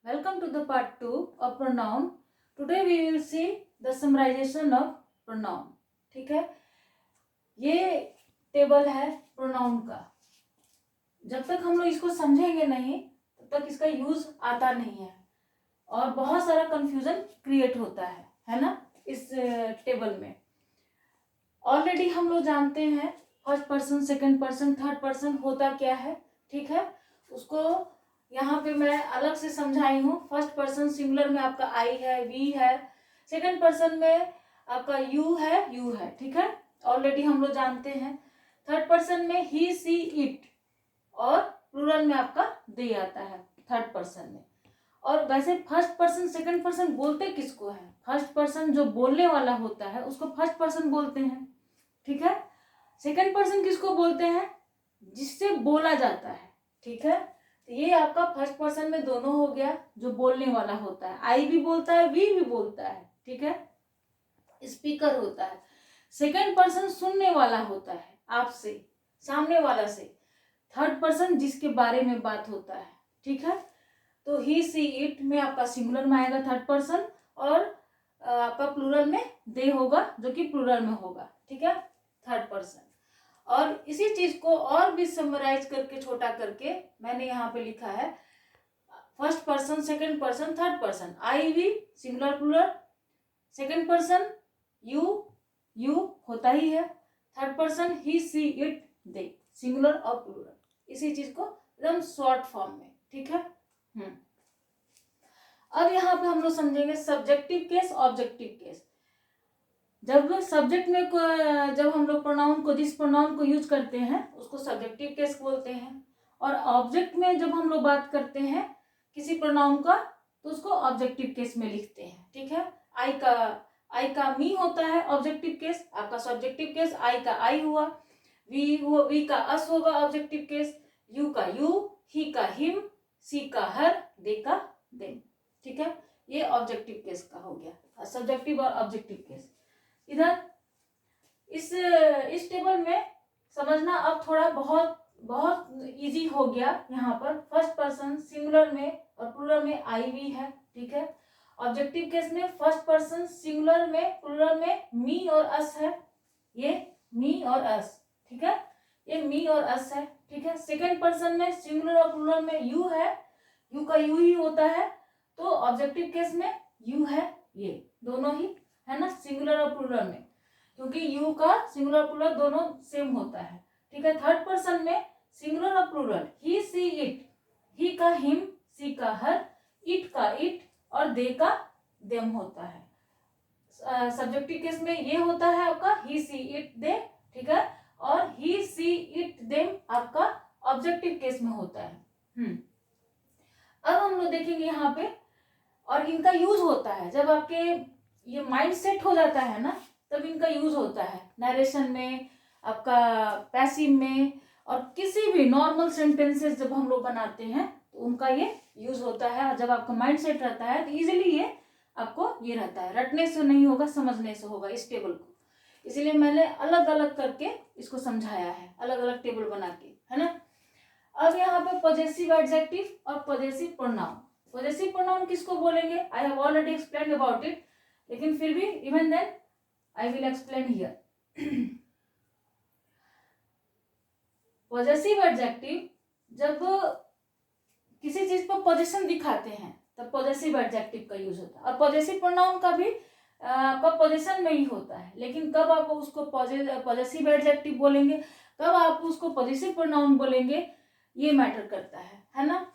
Welcome to the part 2 of pronoun. Today we will see the summarization of pronoun. ठीक है, ये table है pronoun का. जब तक हम लोग इसको समझेंगे नहीं तब तक इसका यूज आता नहीं है और बहुत सारा कंफ्यूजन क्रिएट होता है ना. इस टेबल में ऑलरेडी हम लोग जानते हैं first person, second person, third person होता क्या है. ठीक है, उसको यहाँ पे मैं अलग से समझाई हूँ. फर्स्ट पर्सन सिंगुलर में आपका आई है, वी है. सेकंड पर्सन में आपका यू है. ठीक है, ऑलरेडी हम लोग जानते हैं. थर्ड पर्सन में ही, सी, इट और प्लूरल में आपका दे आता है थर्ड पर्सन में. और वैसे फर्स्ट पर्सन, सेकंड पर्सन बोलते किसको है? फर्स्ट पर्सन जो बोलने वाला होता है उसको फर्स्ट पर्सन बोलते हैं. ठीक है, सेकंड पर्सन किसको बोलते हैं? जिससे बोला जाता है. ठीक है, तो ये आपका फर्स्ट पर्सन में दोनों हो गया, जो बोलने वाला होता है. आई भी बोलता है, वी भी बोलता है. ठीक है, स्पीकर होता है. सेकंड पर्सन सुनने वाला होता है आपसे, सामने वाला से. थर्ड पर्सन जिसके बारे में बात होता है. ठीक है, तो ही, सी, इट में आपका सिंगुलर में आएगा थर्ड पर्सन और आपका प्लूरल में दे होगा, जो कि प्लूरल में होगा. ठीक है, थर्ड पर्सन. और इसी चीज को और भी समराइज करके, छोटा करके मैंने यहाँ पे लिखा है first person, second person, third person. I, we singular plural. Second person you होता ही है. Third person he, she, it, they singular और प्लूरल. इसी चीज को एकदम शॉर्ट फॉर्म में. ठीक है. अब यहाँ पे हम लोग समझेंगे सब्जेक्टिव केस, ऑब्जेक्टिव केस. जब सब्जेक्ट में जब हम लोग प्रोनाउन को, जिस प्रोनाउन को यूज करते हैं उसको सब्जेक्टिव केस बोलते हैं. और ऑब्जेक्ट में जब हम लोग बात करते हैं किसी प्रोनाउन का तो उसको ऑब्जेक्टिव केस में लिखते हैं. ठीक है, आई का मी होता है ऑब्जेक्टिव केस. आपका सब्जेक्टिव केस आई का आई हुआ. वी का अस होगा ऑब्जेक्टिव केस. यू का यू, ही का हिम, सी का हर, दे का देम. ठीक है, ये ऑब्जेक्टिव केस का हो गया, सब्जेक्टिव और ऑब्जेक्टिव केस. इधर इस टेबल में समझना अब थोड़ा बहुत इजी हो गया. यहाँ पर फर्स्ट पर्सन सिंगुलर में और प्लूरल में आई, वी है. ठीक है, ऑब्जेक्टिव केस में फर्स्ट पर्सन सिंगुलर में, प्लूरल में मी और अस है. ये मी और अस. ठीक है, ये मी और अस है. ठीक है, सेकंड पर्सन में सिंगुलर और प्लूरल में यू है. यू का यू ही होता है. तो ऑब्जेक्टिव केस में यू है, ये दोनों ही है ना, सिंगुलर और प्लूरल में, क्योंकि यू का सिंगुलर प्लूरल दोनों सेम होता है. ठीक है, थर्ड पर्सन में सिंगुलर और प्लूरल ही, सी, इट. ही का हिम, सी का हर, इट का इट और दे का देम होता है. सब्जेक्टिव केस में ये होता है आपका ही, सी, इट, दे. ठीक है, और ही, सी, इट, देम आपका ऑब्जेक्टिव केस में होता है. अब हम लोग देखेंगे यहाँ पे, और इनका यूज होता है जब आपके ये माइंड सेट हो जाता है ना, तब इनका यूज होता है नरेशन में, आपका पैसिव में, और किसी भी नॉर्मल सेंटेंसेस जब हम लोग बनाते हैं तो उनका ये यूज होता है. जब आपका माइंड सेट रहता है तो इजीली ये आपको ये रहता है, रटने से नहीं होगा, समझने से होगा इस टेबल को. इसीलिए मैंने अलग अलग करके इसको समझाया है, अलग अलग टेबल बना के, है ना. अब यहाँ पे पॉजेसिव एडजेक्टिव और पॉजेसिव प्रोनाउन. पॉजेसिव प्रोनाउन किसको बोलेंगे? I have already explained about it, लेकिन फिर भी even then I will explain here. Possessive adjective जब किसी चीज पर पोजीशन दिखाते हैं तब पॉजेसिव एडजेक्टिव का यूज होता है. और पॉजेसिव प्रोनाउन का भी आपका पोजीशन में ही होता है, लेकिन कब आप उसको पॉजेसिव एडजेक्टिव बोलेंगे, कब आप उसको पॉजेसिव प्रोनाउन बोलेंगे, ये मैटर करता है ना.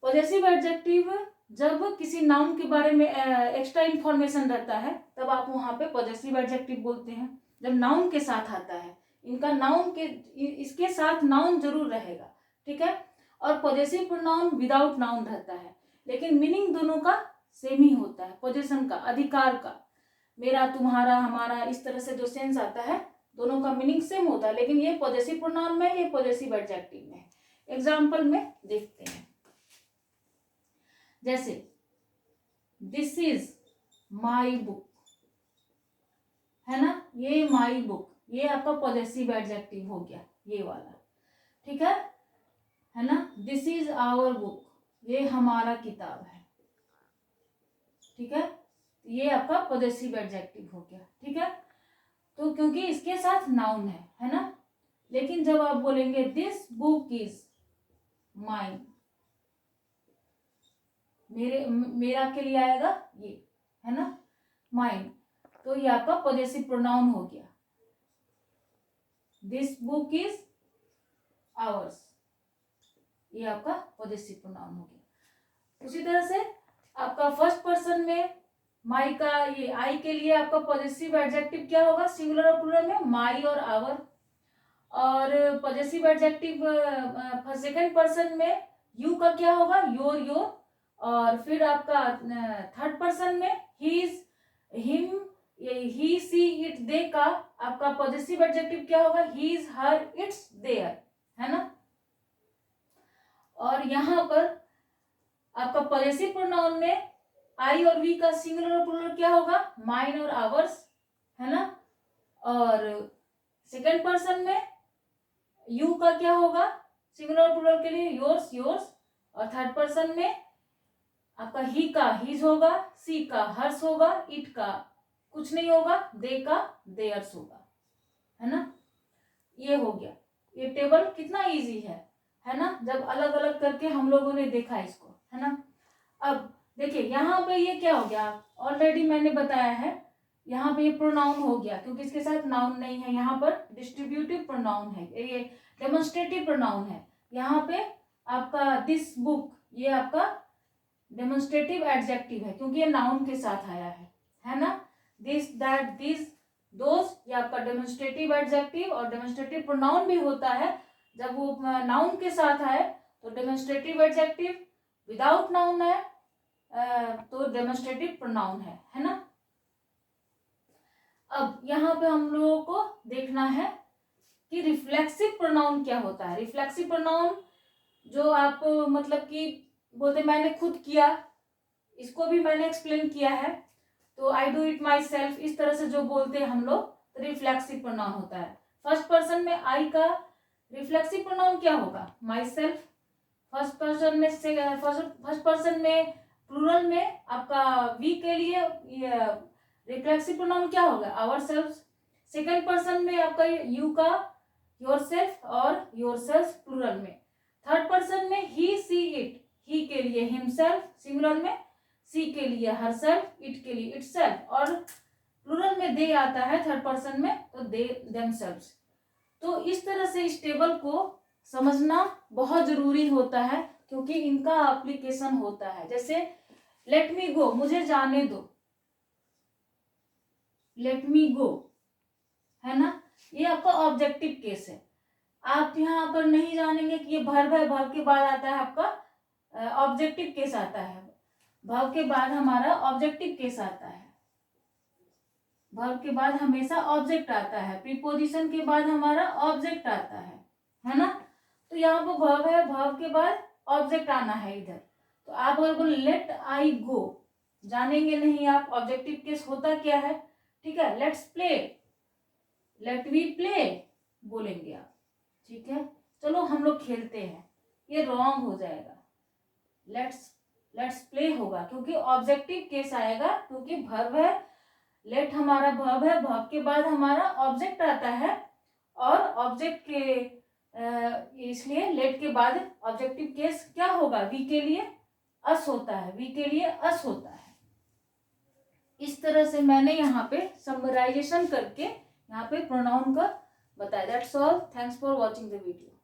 पॉजेसिव एडजेक्टिव जब किसी नाउन के बारे में एक्स्ट्रा इंफॉर्मेशन रहता है तब आप वहां पे पॉजेसिव एडजेक्टिव बोलते हैं. जब नाउन के साथ आता है, इनका नाउन के, इसके साथ नाउन जरूर रहेगा. ठीक है, और पॉजेसिव प्रोनाउन विदाउट नाउन रहता है, लेकिन मीनिंग दोनों का सेम ही होता है. पोजीशन का, अधिकार का, मेरा, तुम्हारा, हमारा, इस तरह से जो सेंस आता है दोनों का मीनिंग सेम होता है, लेकिन ये पॉजेसिव प्रोनाउन में, ये पॉजेसिव एडजेक्टिव में. एग्जाम्पल में देखते हैं, जैसे दिस इज माई बुक, है ना, ये माई बुक, ये आपका पॉजेसिव एडजेक्टिव हो गया, ये वाला. ठीक है ना. दिस इज आवर बुक, ये हमारा किताब है. ठीक है, ये आपका पॉजेसिव एडजेक्टिव हो गया। ठीक है, तो क्योंकि इसके साथ नाउन है ना। लेकिन जब आप बोलेंगे दिस बुक इज माइन, मेरा के लिए आएगा ये, है ना, माइन, तो ये आपका पॉजेसिव प्रोनाउन हो गया। दिस बुक इज आवर्स, ये आपका पॉजेसिव प्रोनाउन हो गया। उसी तरह से आपका फर्स्ट पर्सन में माई का, ये आई के लिए आपका पॉजेसिव एडजेक्टिव क्या होगा, सिंगुलर और प्लूरल में माई और आवर। और पॉजेसिव एडजेक्टिव सेकंड पर्सन में यू का क्या होगा, योर। और फिर आपका थर्ड पर्सन में his, him, he, she, it, they का आपका पॉजेसिव एडजेक्टिव क्या होगा, हीज, हर, इट्स, देयर, है ना। और यहाँ पर आपका पॉजेसिव प्रोनाउन में आई और वी का सिंगुलर और प्लूरल क्या होगा, माइन और आवर्स, है ना। और सेकंड पर्सन में यू का क्या होगा, सिंगुलर और प्लूरल के लिए योर्स, योर्स। और थर्ड पर्सन में आपका ही का हिज होगा, सी का हर्स होगा, इट का कुछ नहीं होगा, दे का देयर्स होगा, है ना। ये हो गया। ये टेबल कितना इजी है ना, जब अलग अलग करके हम लोगों ने देखा इसको, है ना। अब देखिए यहाँ पे ये क्या हो गया, ऑलरेडी मैंने बताया है, यहाँ पे ये प्रोनाउन हो गया क्योंकि इसके साथ नाउन नहीं है। यहाँ पर डिस्ट्रीब्यूटिव प्रोनाउन है, ये डेमोन्स्ट्रेटिव प्रोनाउन है। यहाँ पे आपका दिस बुक, ये आपका डेमोन्स्ट्रेटिव एडजेक्टिव है क्योंकि ये नाउन के साथ आया है ना। दिस, दैट, दिस, दोज, ये आपका डेमोन्स्ट्रेटिव एडजेक्टिव। और डेमोन्स्ट्रेटिव प्रोनाउन भी होता है जब वो नाउन के साथ आए तो डेमोन्स्ट्रेटिव एडजेक्टिव, विदाउट नाउन है तो डेमोन्स्ट्रेटिव प्रोनाउन है ना। अब यहाँ पे हम लोगों को देखना है कि रिफ्लेक्सिव प्रोनाउन क्या होता है। रिफ्लेक्सिव प्रोनाउन जो आप मतलब कि बोलते मैंने खुद किया, इसको भी मैंने एक्सप्लेन किया है, तो I do it my self, इस तरह से जो बोलते हैं हम लोग, तो रिफ्लेक्सिव प्रोनाउन होता है। फर्स्ट पर्सन में आई का रिफ्लेक्सिव प्रोनाउन क्या होगा, माई सेल्फ। फर्स्ट पर्सन में प्लूरल में आपका वी के लिए रिफ्लेक्सिव प्रोनाउन क्या होगा, आवर सेल्फ। सेकेंड पर्सन में आपका यू का योर सेल्फ और योर सेल्फ प्लूरल में। थर्ड पर्सन में ही, सी, इट, ही के लिए हिमसेल्फ सिंगुलर में, सी के लिए हरसेल्फ, इट के लिए इटसेल्फ, और प्लूरल में दे आता है थर्ड पर्सन में तो दे देमसेल्व्स। तो इस तरह से इस टेबल को समझना बहुत जरूरी होता है क्योंकि इनका एप्लीकेशन होता है। जैसे लेट मी गो, मुझे जाने दो, लेट मी गो, है ना, ये आपका ऑब्जेक्टिव केस है। आप यहाँ पर नहीं जानेंगे कि ये वर्ब है, वर्ब के बाद आता है आपका ऑब्जेक्टिव केस आता है। वर्ब के बाद हमारा ऑब्जेक्टिव केस आता है, वर्ब के बाद हमेशा ऑब्जेक्ट आता है, प्रीपोजिशन के बाद हमारा ऑब्जेक्ट आता है ना। तो यहाँ पर वर्ब है, वर्ब के बाद ऑब्जेक्ट आना है इधर। तो आप अगर बोले लेट आई गो, जानेंगे नहीं आप, ऑब्जेक्टिव केस होता क्या है, ठीक है। Let's play, let we play बोलेंगे आप, ठीक है। चलो हम लोग खेलते हैं, ये रॉन्ग हो जाएगा, लेट्स प्ले होगा क्योंकि ऑब्जेक्टिव केस आएगा, क्योंकि वर्ब है, लेट हमारा वर्ब है, वर्ब के बाद हमारा ऑब्जेक्ट आता है, और ऑब्जेक्ट के इसलिए लेट के बाद ऑब्जेक्टिव केस क्या होगा, वी के लिए अस होता है, वी के लिए अस होता है। इस तरह से मैंने यहाँ पे समराइजेशन करके यहाँ पे प्रोनाउन का बताया। That's all, thanks for watching the video.